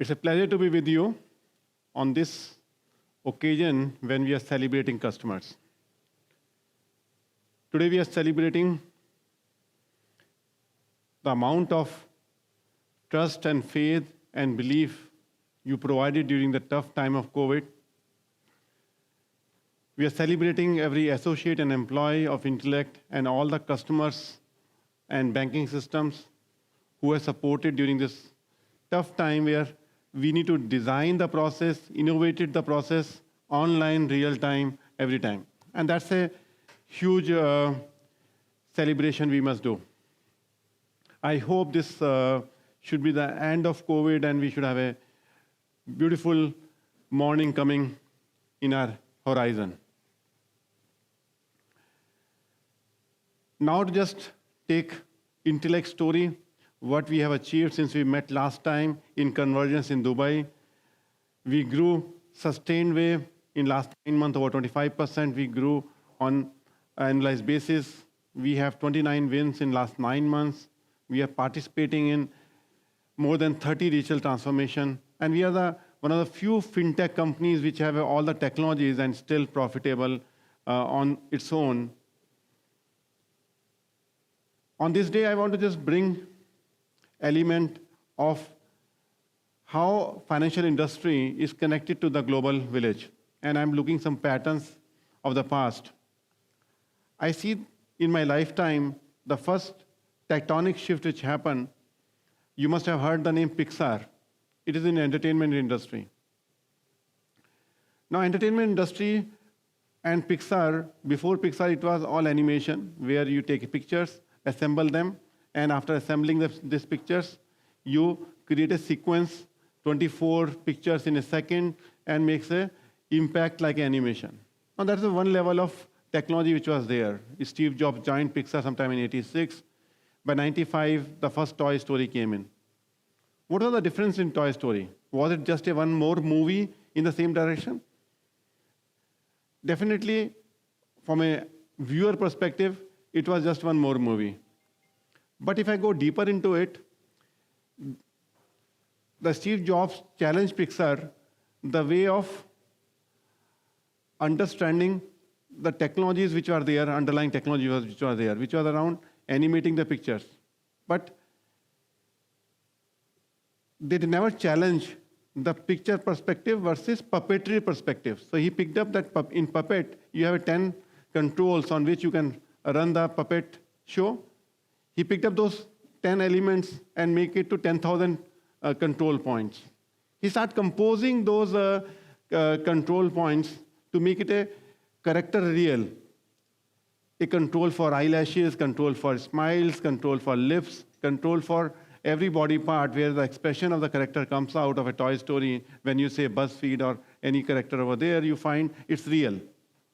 It's a pleasure to be with you on this occasion when we are celebrating customers. Today we are celebrating the amount of trust and faith and belief you provided during the tough time of COVID. We are celebrating every associate and employee of Intellect and all the customers and banking systems who are supported during this tough time where we need to design the process, innovated the process, online, real time, every time. And that's a huge celebration we must do. I hope this should be the end of COVID and we should have a beautiful morning coming in our horizon. Now to just take Intellect story, what we have achieved since we met last time in Convergence in Dubai. We grew sustained way in last 9 months over 25%. We grew on annualized basis. We have 29 wins in last 9 months. We are participating in more than 30 digital transformation. And we are one of the few fintech companies which have all the technologies and still profitable on its own. On this day, I want to just bring element of how financial industry is connected to the global village. And I'm looking some patterns of the past. I see in my lifetime, the first tectonic shift which happened, you must have heard the name Pixar. It is in the entertainment industry. Now, entertainment industry and Pixar, before Pixar, it was all animation, where you take pictures, assemble them, and after assembling these pictures, you create a sequence, 24 pictures in a second, and makes an impact like animation. Now, that's the one level of technology which was there. Steve Jobs joined Pixar sometime in '86. By '95, the first Toy Story came in. What was the difference in Toy Story? Was it just one more movie in the same direction? Definitely, from a viewer perspective, it was just one more movie. But if I go deeper into it, the Steve Jobs challenged Pixar the way of understanding the technologies which are there, underlying technologies which are there, which was around animating the pictures. But they did never challenge the picture perspective versus puppetry perspective. So he picked up that in Puppet, you have 10 controls on which you can run the puppet show. He picked up those 10 elements and make it to 10,000 control points. He started composing those control points to make it a character real. A control for eyelashes, control for smiles, control for lips, control for every body part where the expression of the character comes out of a Toy Story. When you say BuzzFeed or any character over there, you find it's real.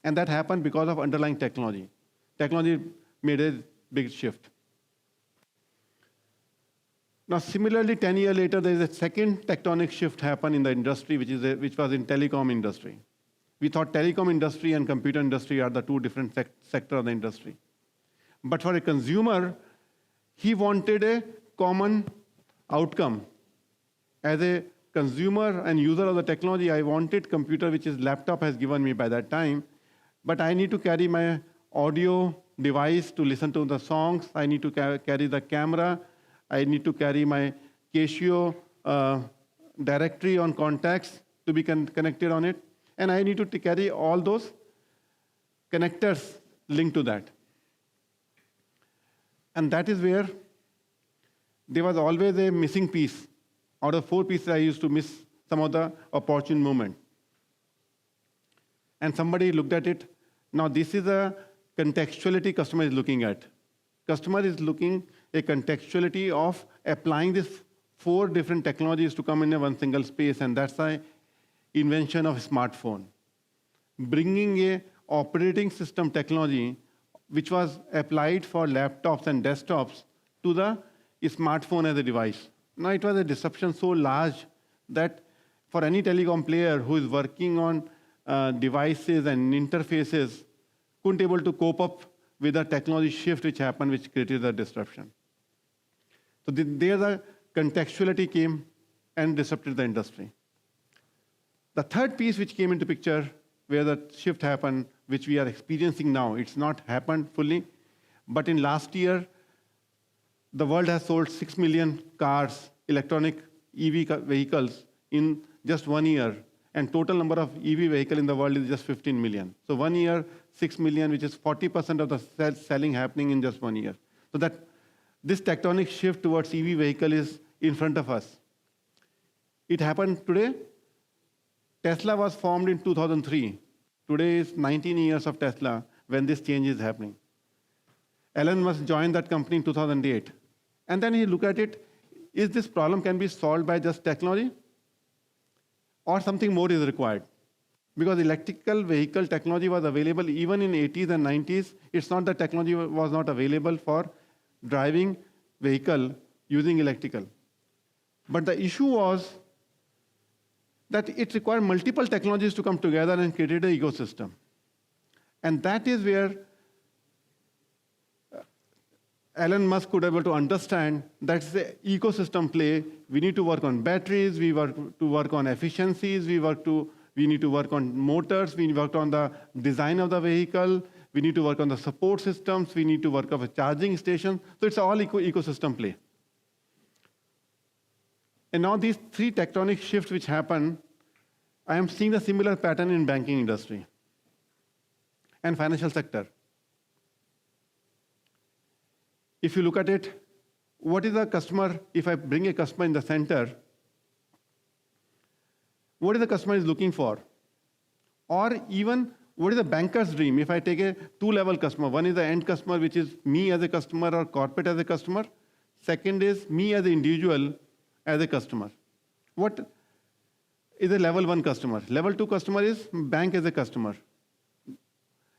And that happened because of underlying technology. Technology made a big shift. Now, similarly, 10 years later, there is a second tectonic shift happened in the industry, which was in telecom industry. We thought telecom industry and computer industry are the two different sectors of the industry. But for a consumer, he wanted a common outcome. As a consumer and user of the technology, I wanted computer, which is laptop has given me by that time, but I need to carry my audio device to listen to the songs. I need to carry the camera. I need to carry my Casio directory on contacts to be connected on it. And I need to carry all those connectors linked to that. And that is where there was always a missing piece. Out of 4 pieces, I used to miss some of the opportune moment. And somebody looked at it. Now, this is a contextuality customer is looking at. Customer is looking a contextuality of applying these 4 different technologies to come in one single space, and that's the invention of smartphone. Bringing a operating system technology which was applied for laptops and desktops to the smartphone as a device. Now, it was a disruption so large that for any telecom player who is working on devices and interfaces, couldn't able to cope up with the technology shift which happened, which created the disruption. So there the contextuality came, and disrupted the industry. The third piece which came into picture, where the shift happened, which we are experiencing now, it's not happened fully, but in last year, the world has sold 6 million cars, electronic EV vehicles in just 1 year, and total number of EV vehicles in the world is just 15 million. So 1 year, 6 million, which is 40% of the selling happening in just 1 year. So that this tectonic shift towards EV vehicle is in front of us. It happened today. Tesla was formed in 2003. Today is 19 years of Tesla when this change is happening. Elon Musk joined that company in 2008. And then he looked at it, is this problem can be solved by just technology? Or something more is required? Because electrical vehicle technology was available even in 80s and 90s. It's not that technology was not available for driving vehicle using electrical. But the issue was that it required multiple technologies to come together and create an ecosystem. And that is where Elon Musk could be able to understand that's the ecosystem play. We need to work on batteries, we work to work on efficiencies, we need to work on motors, we work on the design of the vehicle, we need to work on the support systems, we need to work on a charging station. So it's all ecosystem play. And now these three tectonic shifts which happen, I am seeing a similar pattern in banking industry and financial sector. If you look at it, what is the customer, if I bring a customer in the center, what is the customer is looking for? Or even, what is the banker's dream? If I take a two-level customer, one is the end customer, which is me as a customer or corporate as a customer. Second is me as an individual as a customer. What is a level 1 customer? Level 2 customer is bank as a customer.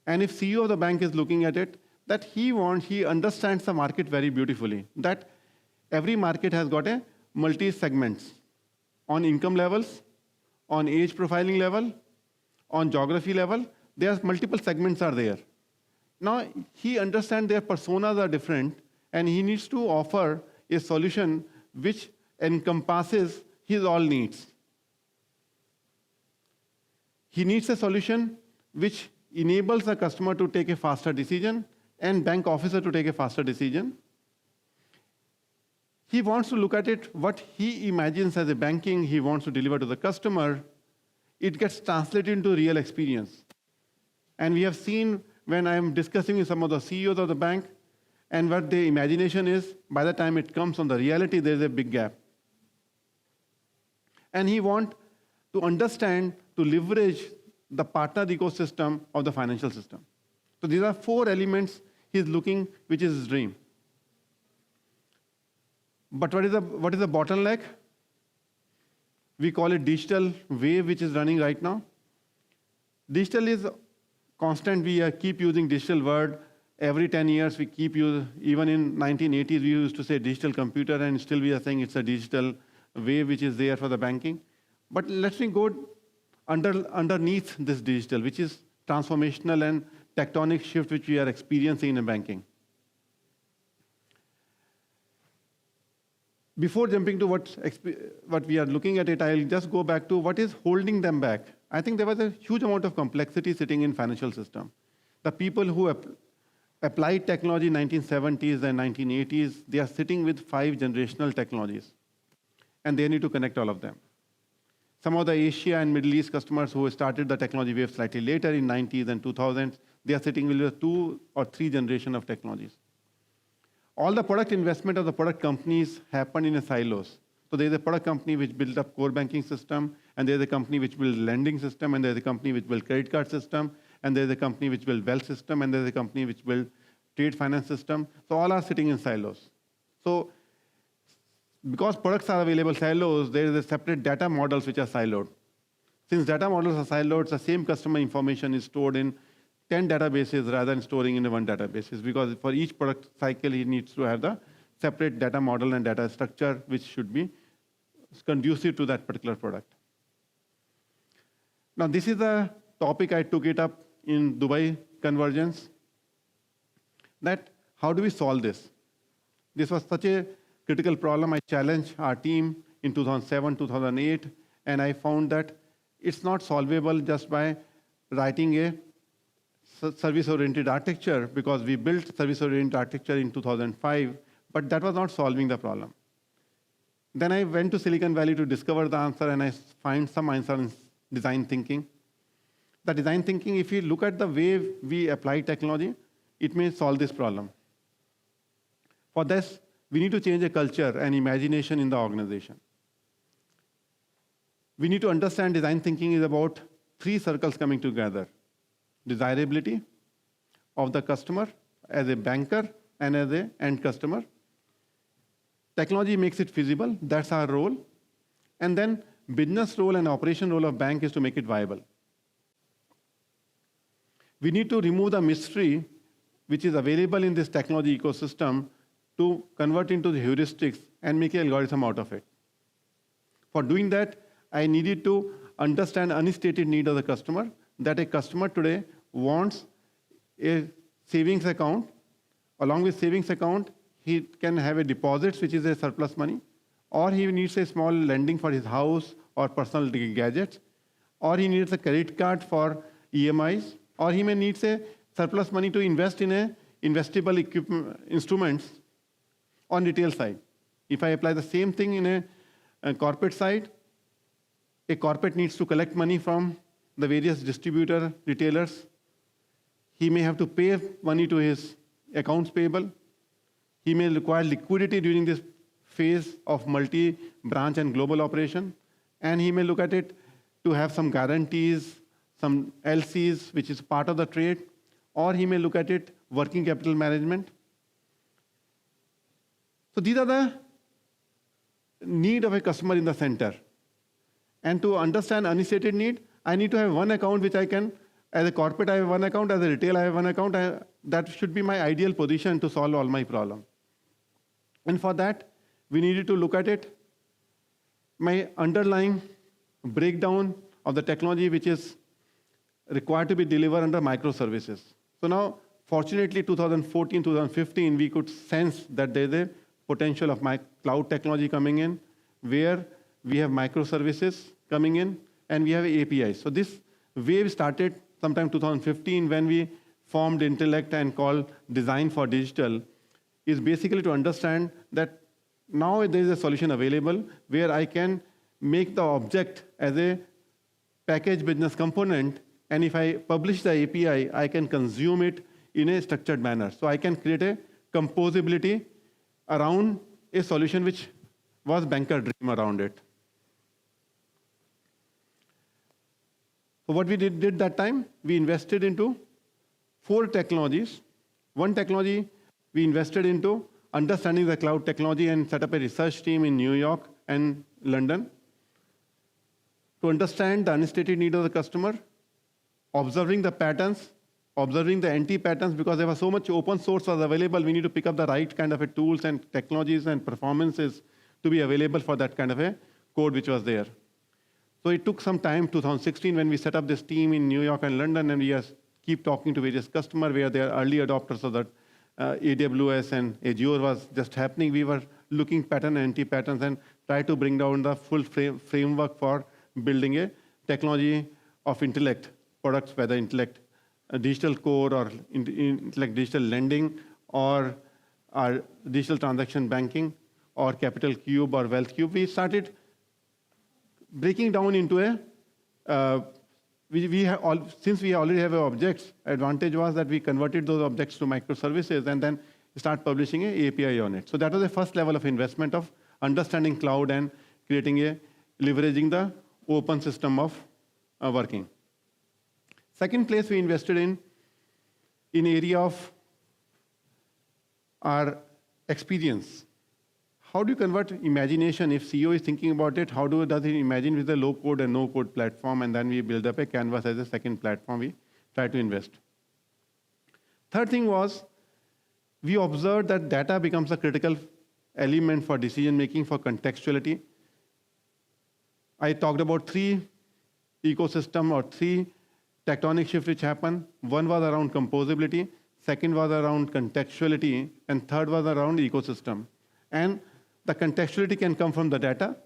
And if CEO of the bank is looking at it, that he understands the market very beautifully. That every market has got a multi-segments on income levels, on age profiling level, on geography level. There's multiple segments are there. Now, he understands their personas are different, and he needs to offer a solution which encompasses his all needs. He needs a solution which enables the customer to take a faster decision and bank officer to take a faster decision. He wants to look at it, what he imagines as a banking, he wants to deliver to the customer. It gets translated into real experience. And we have seen when I'm discussing with some of the CEOs of the bank, and what their imagination is, by the time it comes on the reality, there's a big gap. And he wants to understand, to leverage the partner ecosystem of the financial system. So these are 4 elements he's looking, which is his dream. But what is the bottleneck? We call it digital wave, which is running right now. Digital is constant. We keep using digital word. Every 10 years, we keep using, even in 1980s, we used to say digital computer, and still we are saying it's a digital wave which is there for the banking. But let me go underneath this digital, which is transformational and tectonic shift which we are experiencing in banking. Before jumping to what we are looking at it, I'll just go back to what is holding them back. I think there was a huge amount of complexity sitting in financial system. The people who applied technology in 1970s and 1980s, they are sitting with 5 generational technologies, and they need to connect all of them. Some of the Asia and Middle East customers who started the technology wave slightly later in 90s and 2000s, they are sitting with 2 or 3 generations of technologies. All the product investment of the product companies happen in a silos. So there's a product company which builds up core banking system, and there's a company which builds lending system, and there's a company which builds credit card system, and there's a company which builds wealth system, and there's a company which builds trade finance system. So all are sitting in silos. So because products are available silos, there is a separate data models which are siloed. Since data models are siloed, the same customer information is stored in 10 databases rather than storing in one database, because for each product cycle, he needs to have the separate data model and data structure, which should be conducive to that particular product. Now, this is a topic I took it up in Dubai Convergence, that how do we solve this? This was such a critical problem. I challenged our team in 2007, 2008, and I found that it's not solvable just by writing a service-oriented architecture, because we built service-oriented architecture in 2005, but that was not solving the problem. Then I went to Silicon Valley to discover the answer, and I find some answer in design thinking. The design thinking, if you look at the way we apply technology, it may solve this problem. For this, we need to change a culture and imagination in the organization. We need to understand design thinking is about three circles coming together: desirability of the customer as a banker and as an end customer. Technology makes it feasible, that's our role. And then business role and operation role of bank is to make it viable. We need to remove the mystery which is available in this technology ecosystem to convert into the heuristics and make an algorithm out of it. For doing that, I needed to understand unstated need of the customer, that a customer today wants a savings account. Along with savings account, he can have a deposits, which is a surplus money, or he needs a small lending for his house or personal gadgets, or he needs a credit card for EMIs, or he may need a surplus money to invest in a investable equipment, instruments on retail side. If I apply the same thing in a corporate side, a corporate needs to collect money from the various distributor retailers. He may have to pay money to his accounts payable. He may require liquidity during this phase of multi-branch and global operation. And he may look at it to have some guarantees, some LCs, which is part of the trade, or he may look at it working capital management. So these are the need of a customer in the center. And to understand unstated need, I need to have one account which I can, as a corporate I have one account, as a retail I have one account. That should be my ideal position to solve all my problems. And for that, we needed to look at it, my underlying breakdown of the technology which is required to be delivered under microservices. So now, fortunately, 2014, 2015, we could sense that there's a potential of my cloud technology coming in, where we have microservices coming in, and we have APIs. So this wave started sometime 2015 when we formed Intellect and called Design for Digital, is basically to understand that now there is a solution available where I can make the object as a package business component, and if I publish the API, I can consume it in a structured manner. So I can create a composability around a solution which was banker dream around it. So what we did that time, we invested into 4 technologies. One technology we invested into understanding the cloud technology and set up a research team in New York and London to understand the unstated need of the customer, observing the patterns, observing the anti-patterns, because there was so much open source was available, we need to pick up the right kind of a tools and technologies and performances to be available for that kind of a code which was there. So it took some time, 2016, when we set up this team in New York and London, and we keep talking to various customers where they are early adopters of that AWS and Azure was just happening. We were looking pattern and anti-patterns and try to bring down the full framework for building a technology of Intellect products, whether Intellect digital core or Intellect digital lending or our digital transaction banking or Capital Cube or Wealth Cube. We started breaking down into a, since we already have objects, advantage was that we converted those objects to microservices and then start publishing an API on it. So that was the first level of investment of understanding cloud and leveraging the open system of working. Second place we invested in area of our experience. How do you convert imagination? If CEO is thinking about it, how does he imagine with a low-code and no-code platform, and then we build up a canvas as a second platform we try to invest. Third thing was, we observed that data becomes a critical element for decision-making, for contextuality. I talked about 3 ecosystem or 3 tectonic shifts which happen. One was around composability, second was around contextuality, and third was around ecosystem. And the contextuality can come from the data,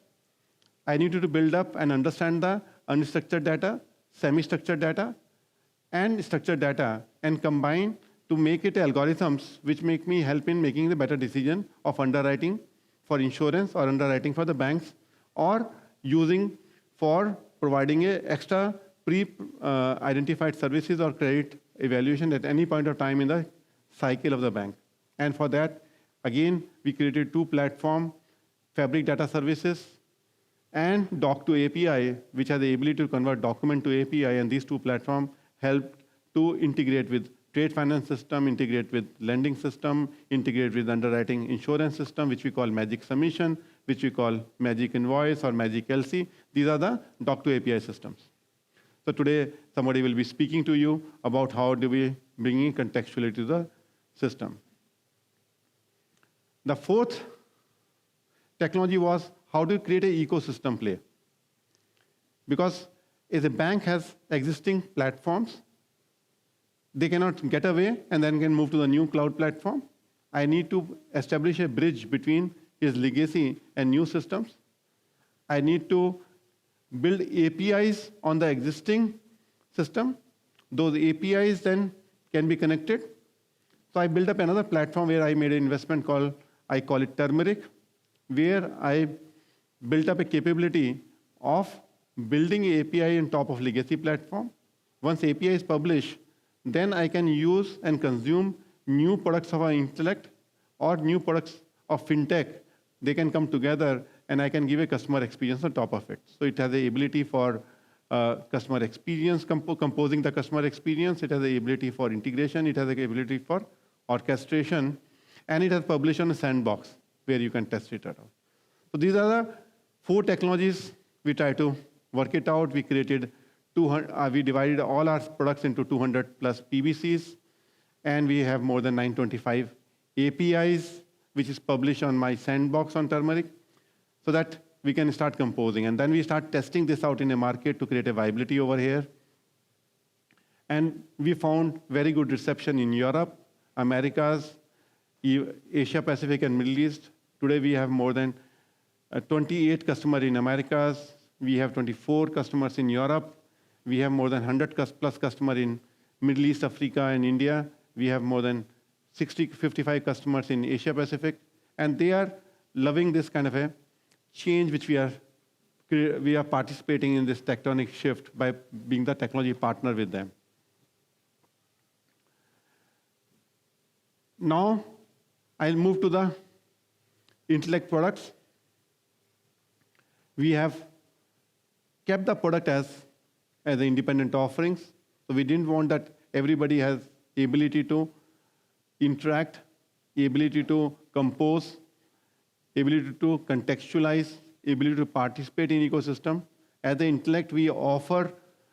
I needed to build up and understand the unstructured data, semi-structured data, and structured data, and combine to make it algorithms which make me help in making the better decision of underwriting for insurance or underwriting for the banks, or using for providing a extra pre-identified services or credit evaluation at any point of time in the cycle of the bank. And for that, again, we created two platforms, Fabric Data Services and Doc to API, which has the ability to convert document to API, and these two platforms help to integrate with trade finance system, integrate with lending system, integrate with underwriting insurance system, which we call Magic Submission, which we call Magic Invoice or Magic LC. These are the Doc to API systems. So today, somebody will be speaking to you about how do we bring in contextuality to the system. The fourth technology was how do you create an ecosystem play? Because if a bank has existing platforms, they cannot get away and then can move to the new cloud platform. I need to establish a bridge between his legacy and new systems. I need to build APIs on the existing system. Those APIs then can be connected. So I built up another platform where I made an investment called, I call it Turmeric, where I built up a capability of building API on top of legacy platform. Once API is published, then I can use and consume new products of our Intellect or new products of FinTech. They can come together and I can give a customer experience on top of it. So it has the ability for customer experience, composing the customer experience. It has the ability for integration. It has the ability for orchestration. And it has published on a sandbox where you can test it out. So these are the 4 technologies we try to work it out. We created 200, we divided all our products into 200 plus PBCs, and we have more than 925 APIs, which is published on my sandbox on Turmeric, so that we can start composing. And then we start testing this out in a market to create a viability over here. And we found very good reception in Europe, Americas, Asia Pacific, and Middle East. Today we have more than 28 customers in Americas. We have 24 customers in Europe. We have more than 100 plus customers in Middle East, Africa, and India. We have more than 55 customers in Asia Pacific. And they are loving this kind of a change which we are participating in this tectonic shift by being the technology partner with them. Now, I'll move to the Intellect products. We have kept the product as the independent offerings. So we didn't want that everybody has the ability to interact, the ability to compose, ability to contextualize, ability to participate in ecosystem. As the Intellect, we offer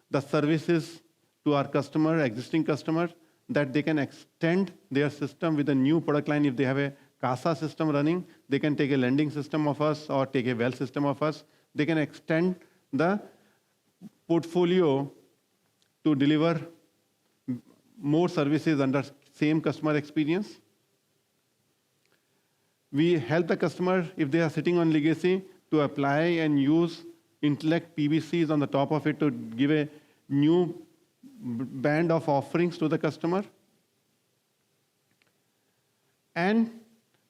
the services to our customer, existing customers, that they can extend their system with a new product line. If they have a CASA system running, they can take a lending system of us or take a wealth system of us. They can extend the portfolio to deliver more services under same customer experience. We help the customer, if they are sitting on legacy, to apply and use Intellect PBCs on the top of it to give a new band of offerings to the customer. And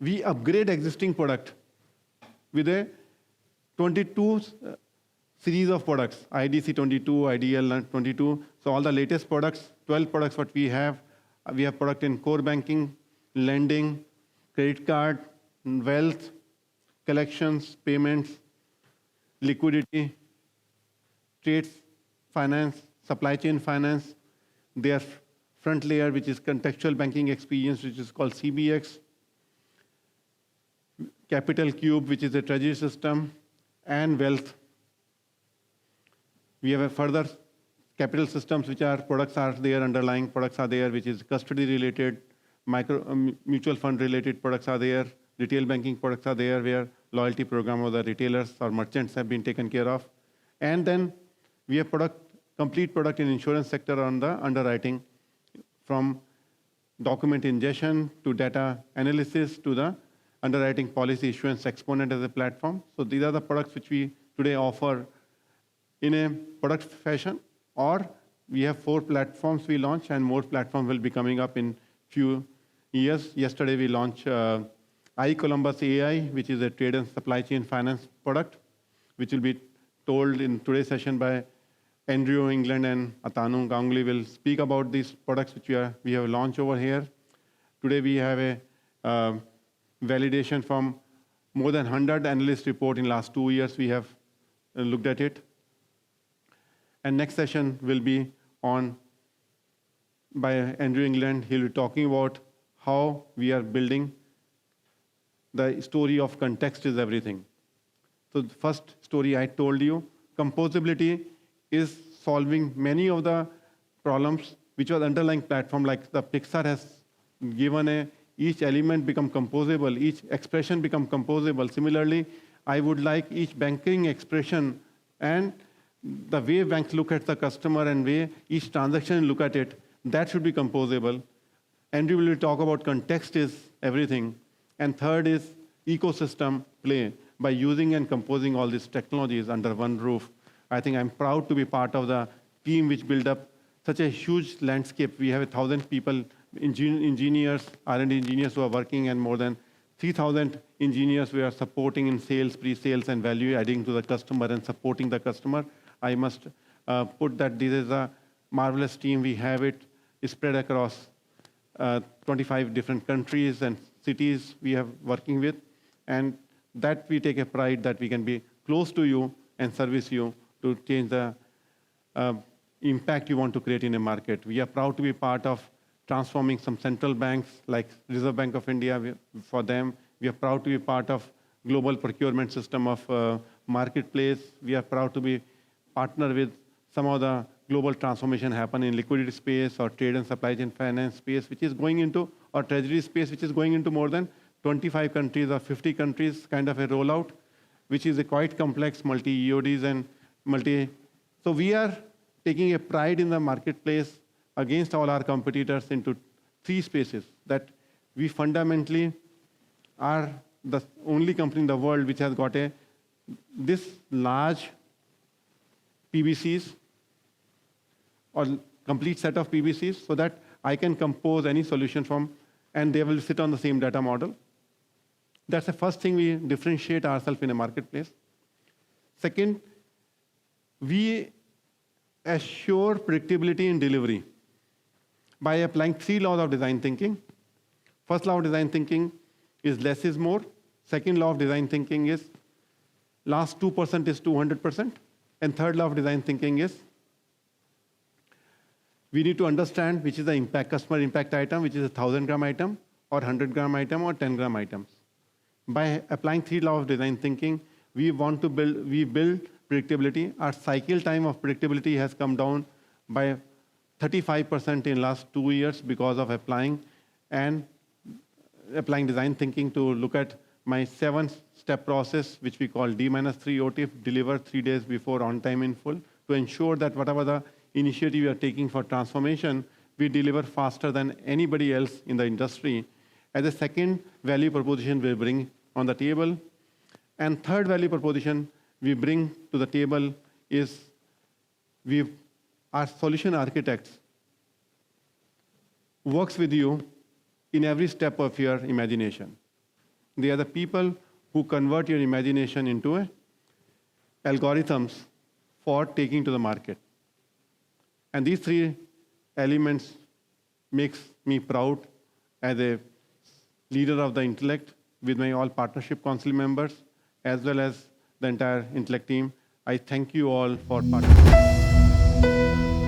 we upgrade existing product with a 22 series of products, IDC 22, IDL 22. So all the latest products, 12 products what we have product in core banking, lending, credit card, wealth, collections, payments, liquidity, trade finance, supply chain finance, their front layer, which is contextual banking experience, which is called CBX, Capital Cube, which is a treasury system, and wealth. We have a further capital systems, which are products are there, underlying products are there, which is custody related, mutual fund related products are there, retail banking products are there, where loyalty program of the retailers or merchants have been taken care of. And then we have complete product in insurance sector on the underwriting, from document ingestion to data analysis to the underwriting policy issuance exponent as a platform. So these are the products which we today offer in a product fashion, or we have 4 platforms we launch, and more platforms will be coming up in few years. Yesterday we launched iColumbus AI, which is a trade and supply chain finance product, which will be told in today's session by Andrew England and Atanu Ganguly will speak about these products which we have launched over here. Today we have a validation from more than 100 analyst report in last 2 years. We have looked at it. And next session will be on by Andrew England. He'll be talking about how we are building the story of context is everything. So the first story I told you, composability is solving many of the problems which was underlying platform, like the Pixar has given each element become composable, each expression become composable. Similarly, I would like each banking expression and the way banks look at the customer and way each transaction look at it, that should be composable. Andrew will talk about context is everything. And third is ecosystem play by using and composing all these technologies under one roof. I think I'm proud to be part of the team which built up such a huge landscape. We have 1,000 people, engineers, R&D engineers who are working, and more than 3,000 engineers we are supporting in sales, pre-sales, and value adding to the customer and supporting the customer. I must put that this is a marvelous team. We have it spread across 25 different countries and cities we have working with. And that we take a pride that we can be close to you and service you to change the impact you want to create in a market. We are proud to be part of transforming some central banks like Reserve Bank of India. For them, we are proud to be part of global procurement system of marketplace. We are proud to be partner with some of the global transformation happen in liquidity space or trade and supply chain finance space, which is going into, or treasury space, which is going into more than 25 countries or 50 countries, kind of a rollout, which is a quite complex multi-EODs and multi. So we are taking a pride in the marketplace against all our competitors into 3 spaces that we fundamentally are the only company in the world which has got this large PBCs or complete set of PBCs so that I can compose any solution from, and they will sit on the same data model. That's the first thing we differentiate ourselves in a marketplace. Second, we assure predictability in delivery by applying 3 laws of design thinking. First law of design thinking is less is more. Second law of design thinking is last 2% is 200%. And third law of design thinking is we need to understand which is the impact, customer impact item, which is a 1,000-gram item or 100-gram item or 10-gram items. By applying 3 laws of design thinking, we build predictability. Our cycle time of predictability has come down by 35% in last 2 years because of applying design thinking to look at my 7-step process, which we call D-3 OTIF, deliver 3 days before on time in full, to ensure that whatever the initiative we are taking for transformation, we deliver faster than anybody else in the industry. As a second value proposition we bring on the table. And third value proposition we bring to the table is our solution architects works with you in every step of your imagination. They are the people who convert your imagination into algorithms for taking to the market. And these 3 elements makes me proud as a leader of the Intellect with my all partnership council members, as well as the entire Intellect team. I thank you all for participating.